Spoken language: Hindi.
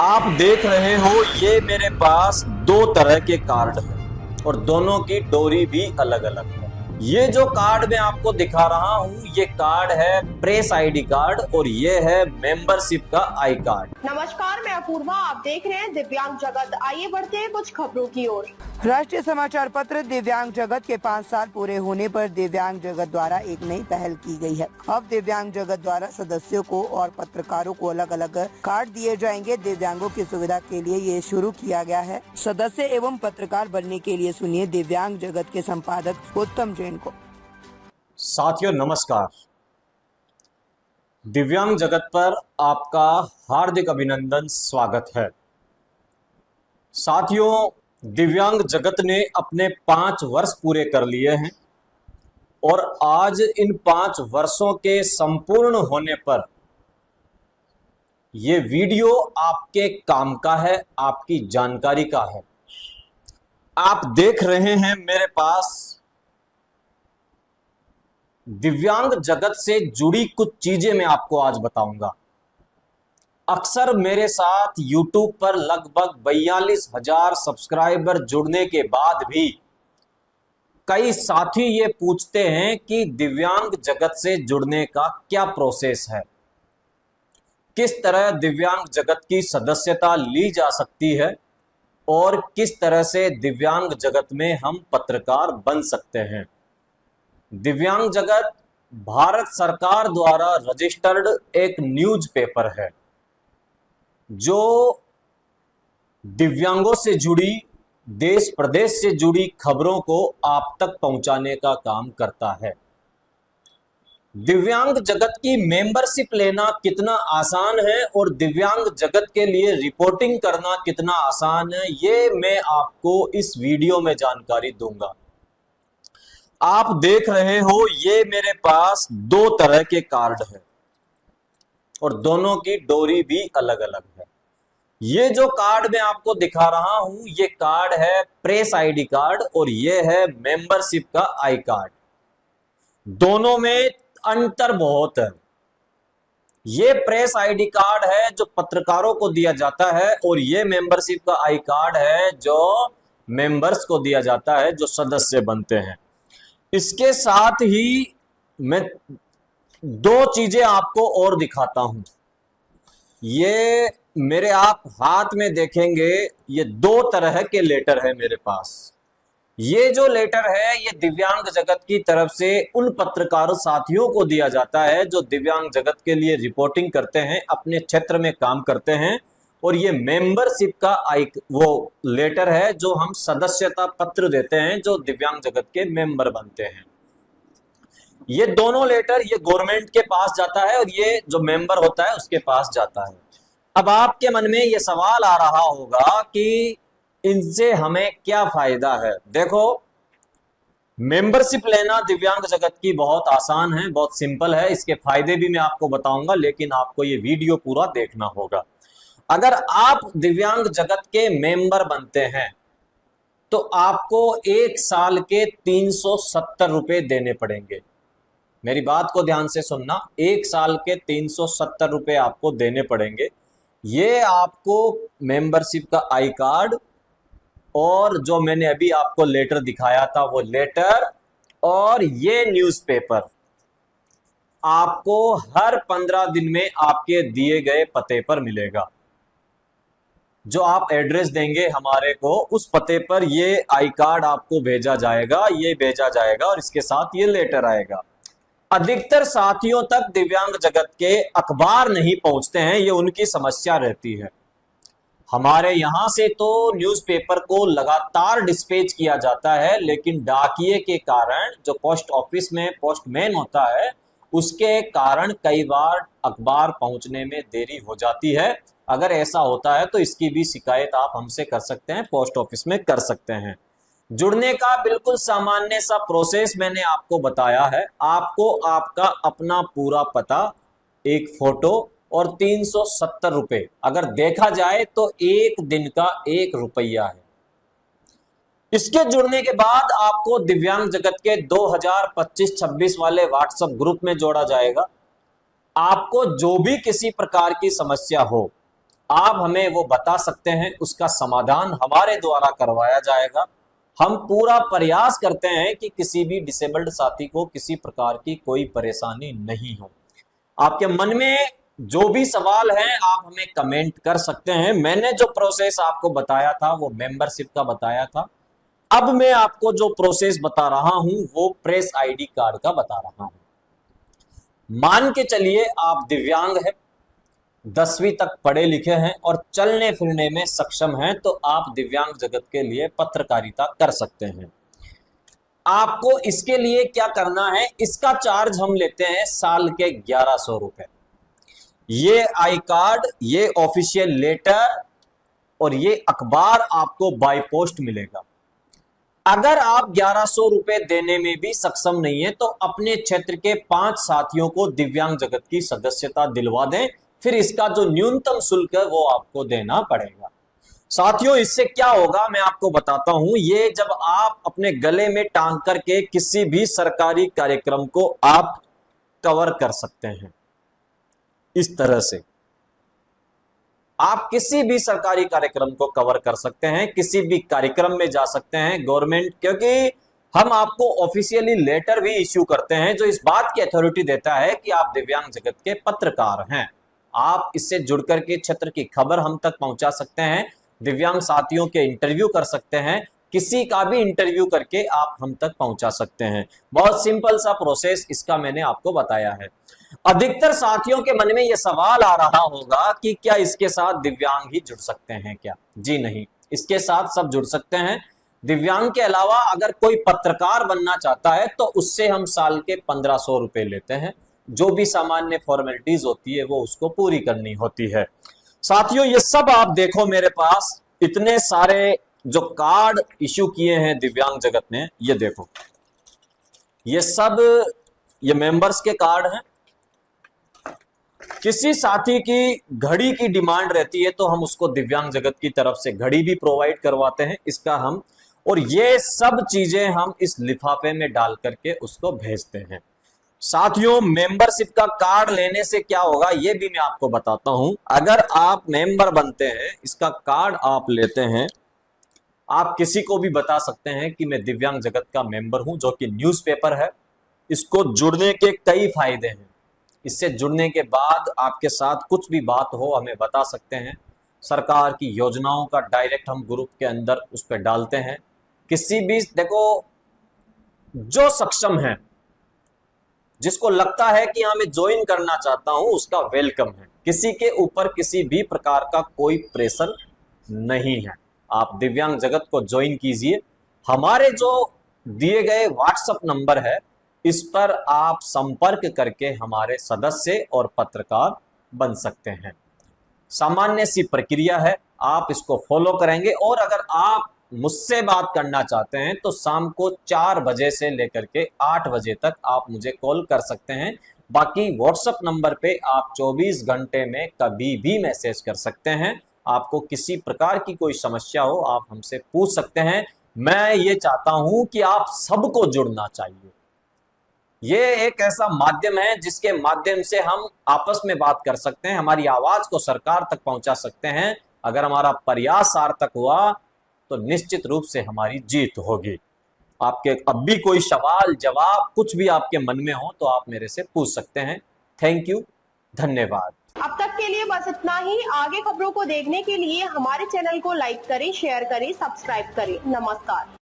आप देख रहे हो ये मेरे पास दो तरह के कार्ड हैं और दोनों की डोरी भी अलग अलग है। ये जो कार्ड मैं आपको दिखा रहा हूँ ये कार्ड है प्रेस आईडी कार्ड और ये है मेंबरशिप का आई कार्ड। नमस्कार, मैं अपूर्वा, आप देख रहे हैं दिव्यांग जगत। आइए बढ़ते हैं कुछ खबरों की ओर। राष्ट्रीय समाचार पत्र दिव्यांग जगत के 5 साल पूरे होने पर दिव्यांग जगत द्वारा एक नई पहल की गई है। अब दिव्यांग जगत द्वारा सदस्यों को और पत्रकारों को अलग अलग कार्ड दिए जाएंगे। दिव्यांगों की सुविधा के लिए ये शुरू किया गया है। सदस्य एवं पत्रकार बनने के लिए सुनिए दिव्यांग जगत के संपादक उत्तम जैन को। साथियों नमस्कार, दिव्यांग जगत पर आपका हार्दिक अभिनंदन, स्वागत है। साथियों, दिव्यांग जगत ने अपने 5 वर्ष पूरे कर लिए हैं और आज इन 5 वर्षों के संपूर्ण होने पर यह वीडियो आपके काम का है, आपकी जानकारी का है। आप देख रहे हैं मेरे पास दिव्यांग जगत से जुड़ी कुछ चीजें मैं आपको आज बताऊंगा। अक्सर मेरे साथ YouTube पर लगभग 42,000 सब्सक्राइबर जुड़ने के बाद भी कई साथी ये पूछते हैं कि दिव्यांग जगत से जुड़ने का क्या प्रोसेस है, किस तरह दिव्यांग जगत की सदस्यता ली जा सकती है और किस तरह से दिव्यांग जगत में हम पत्रकार बन सकते हैं। दिव्यांग जगत भारत सरकार द्वारा रजिस्टर्ड एक न्यूज़पेपर है जो दिव्यांगों से जुड़ी, देश प्रदेश से जुड़ी खबरों को आप तक पहुंचाने का काम करता है। दिव्यांग जगत की मेंबरशिप लेना कितना आसान है और दिव्यांग जगत के लिए रिपोर्टिंग करना कितना आसान है, ये मैं आपको इस वीडियो में जानकारी दूंगा। आप देख रहे हो ये मेरे पास 2 तरह के कार्ड हैं और दोनों की डोरी भी अलग अलग है। ये जो कार्ड मैं आपको दिखा रहा हूं ये कार्ड है प्रेस आईडी कार्ड और ये है मेंबरशिप का आई कार्ड। दोनों में अंतर बहुत है। ये प्रेस आईडी कार्ड है जो पत्रकारों को दिया जाता है और ये मेंबरशिप का आई कार्ड है जो मेंबर्स को दिया जाता है, जो सदस्य बनते हैं। इसके साथ ही मैं 2 चीजें आपको और दिखाता हूं। ये मेरे आप हाथ में देखेंगे, ये 2 तरह के लेटर है मेरे पास। ये जो लेटर है ये दिव्यांग जगत की तरफ से उन पत्रकार साथियों को दिया जाता है जो दिव्यांग जगत के लिए रिपोर्टिंग करते हैं, अपने क्षेत्र में काम करते हैं। और ये मेंबरशिप का वो लेटर है जो हम सदस्यता पत्र देते हैं, जो दिव्यांग जगत के मेंबर बनते हैं। ये दोनों लेटर ये गवर्नमेंट के पास जाता है और ये जो मेंबर होता है उसके पास जाता है। अब आपके मन में ये सवाल आ रहा होगा कि इनसे हमें क्या फायदा है। देखो, मेंबरशिप लेना दिव्यांग जगत की बहुत आसान है, बहुत सिंपल है। इसके फायदे भी मैं आपको बताऊंगा, लेकिन आपको ये वीडियो पूरा देखना होगा। अगर आप दिव्यांग जगत के मेंबर बनते हैं तो आपको 1 साल के 370 रुपए देने पड़ेंगे। मेरी बात को ध्यान से सुनना, 1 साल के 370 रुपए आपको देने पड़ेंगे। ये आपको मेंबरशिप का आई कार्ड और जो मैंने अभी आपको लेटर दिखाया था वो लेटर और ये न्यूज़पेपर आपको हर 15 दिन में आपके दिए गए पते पर मिलेगा। जो आप एड्रेस देंगे हमारे को, उस पते पर ये आई कार्ड आपको भेजा जाएगा, ये भेजा जाएगा और इसके साथ ये लेटर आएगा। अधिकतर साथियों तक दिव्यांग जगत के अखबार नहीं पहुंचते हैं, ये उनकी समस्या रहती है। हमारे यहां से तो न्यूज़पेपर को लगातार डिस्पैच किया जाता है, लेकिन डाकिये के कारण, जो पोस्ट ऑफिस में पोस्टमैन होता है, उसके कारण कई बार अखबार पहुंचने में देरी हो जाती है। अगर ऐसा होता है तो इसकी भी शिकायत आप हमसे कर सकते हैं, पोस्ट ऑफिस में कर सकते हैं। जुड़ने का बिल्कुल सामान्य सा प्रोसेस मैंने आपको बताया है। आपको आपका अपना पूरा पता, एक फोटो और 370 रुपए, अगर देखा जाए तो 1 दिन का 1 रुपया है। इसके जुड़ने के बाद आपको दिव्यांग जगत के 2025-26 वाले व्हाट्सएप ग्रुप में जोड़ा जाएगा। आपको जो भी किसी प्रकार की समस्या हो, आप हमें वो बता सकते हैं, उसका समाधान हमारे द्वारा करवाया जाएगा। हम पूरा प्रयास करते हैं कि किसी भी डिसेबल्ड साथी को किसी प्रकार की कोई परेशानी नहीं हो। आपके मन में जो भी सवाल है आप हमें कमेंट कर सकते हैं। मैंने जो प्रोसेस आपको बताया था वो मेंबरशिप का बताया था। अब मैं आपको जो प्रोसेस बता रहा हूं वो प्रेस आईडी कार्ड का बता रहा हूं। मान के चलिए आप दिव्यांग हैं, 10वीं तक पढ़े लिखे हैं और चलने फिरने में सक्षम हैं, तो आप दिव्यांग जगत के लिए पत्रकारिता कर सकते हैं। आपको इसके लिए क्या करना है, इसका चार्ज हम लेते हैं साल के 1100 रुपए। ये आई कार्ड, ये ऑफिशियल लेटर और ये अखबार आपको बाय पोस्ट मिलेगा। अगर आप 1100 रुपए देने में भी सक्षम नहीं है तो अपने क्षेत्र के 5 साथियों को दिव्यांग जगत की सदस्यता दिलवा दें, फिर इसका जो न्यूनतम शुल्क है वो आपको देना पड़ेगा। साथियों, इससे क्या होगा मैं आपको बताता हूं। ये जब आप अपने गले में टांग करके किसी भी सरकारी कार्यक्रम को आप कवर कर सकते हैं, इस तरह से आप किसी भी सरकारी कार्यक्रम को कवर कर सकते हैं, किसी भी कार्यक्रम में जा सकते हैं गवर्नमेंट, क्योंकि हम आपको ऑफिशियली लेटर भी इश्यू करते हैं जो इस बात की अथॉरिटी देता है कि आप दिव्यांग जगत के पत्रकार हैं। आप इससे जुड़ करके क्षेत्र की खबर हम तक पहुंचा सकते हैं, दिव्यांग साथियों के इंटरव्यू कर सकते हैं, किसी का भी इंटरव्यू करके आप हम तक पहुंचा सकते हैं। बहुत सिंपल सा प्रोसेस इसका मैंने आपको बताया है। अधिकतर साथियों के मन में यह सवाल आ रहा होगा कि क्या इसके साथ दिव्यांग ही जुड़ सकते हैं क्या? जी नहीं, इसके साथ सब जुड़ सकते हैं। दिव्यांग के अलावा अगर कोई पत्रकार बनना चाहता है तो उससे हम साल के 1500 रुपए लेते हैं। जो भी सामान्य फॉर्मेलिटीज होती है वो उसको पूरी करनी होती है। साथियों, ये सब आप देखो, मेरे पास इतने सारे जो कार्ड इश्यू किए हैं दिव्यांग जगत ने, ये देखो, ये सब ये मेंबर्स के कार्ड हैं। किसी साथी की घड़ी की डिमांड रहती है तो हम उसको दिव्यांग जगत की तरफ से घड़ी भी प्रोवाइड करवाते हैं, इसका हम, और ये सब चीजें हम इस लिफाफे में डाल करके उसको भेजते हैं। साथियों, मेंबरशिप का कार्ड लेने से क्या होगा ये भी मैं आपको बताता हूं। अगर आप मेंबर बनते हैं, इसका कार्ड आप लेते हैं, आप किसी को भी बता सकते हैं कि मैं दिव्यांग जगत का मेंबर हूं, जो कि न्यूज़पेपर है। इसको जुड़ने के कई फायदे हैं। इससे जुड़ने के बाद आपके साथ कुछ भी बात हो हमें बता सकते हैं। सरकार की योजनाओं का डायरेक्ट हम ग्रुप के अंदर उस पर डालते हैं। किसी भी, देखो, जो सक्षम है, जिसको लगता है कि हाँ मैं ज्वाइन करना चाहता हूं, उसका वेलकम है। किसी के ऊपर किसी भी प्रकार का कोई प्रेशर नहीं है। आप दिव्यांग जगत को ज्वाइन कीजिए। हमारे जो दिए गए व्हाट्सएप नंबर है, इस पर आप संपर्क करके हमारे सदस्य और पत्रकार बन सकते हैं। सामान्य सी प्रक्रिया है, आप इसको फॉलो करेंगे। और अगर आप मुझसे बात करना चाहते हैं तो शाम को 4 बजे से लेकर के 8 बजे तक आप मुझे कॉल कर सकते हैं। बाकी व्हाट्सएप नंबर पे आप 24 घंटे में कभी भी मैसेज कर सकते हैं। आपको किसी प्रकार की कोई समस्या हो आप हमसे पूछ सकते हैं। मैं ये चाहता हूं कि आप सबको जुड़ना चाहिए। ये एक ऐसा माध्यम है जिसके माध्यम से हम आपस में बात कर सकते हैं, हमारी आवाज को सरकार तक पहुंचा सकते हैं। अगर हमारा प्रयास सार्थक हुआ तो निश्चित रूप से हमारी जीत होगी। आपके अब भी कोई सवाल जवाब कुछ भी आपके मन में हो तो आप मेरे से पूछ सकते हैं। थैंक यू, धन्यवाद। अब तक के लिए बस इतना ही। आगे खबरों को देखने के लिए हमारे चैनल को लाइक करें, शेयर करें, सब्सक्राइब करें। नमस्कार।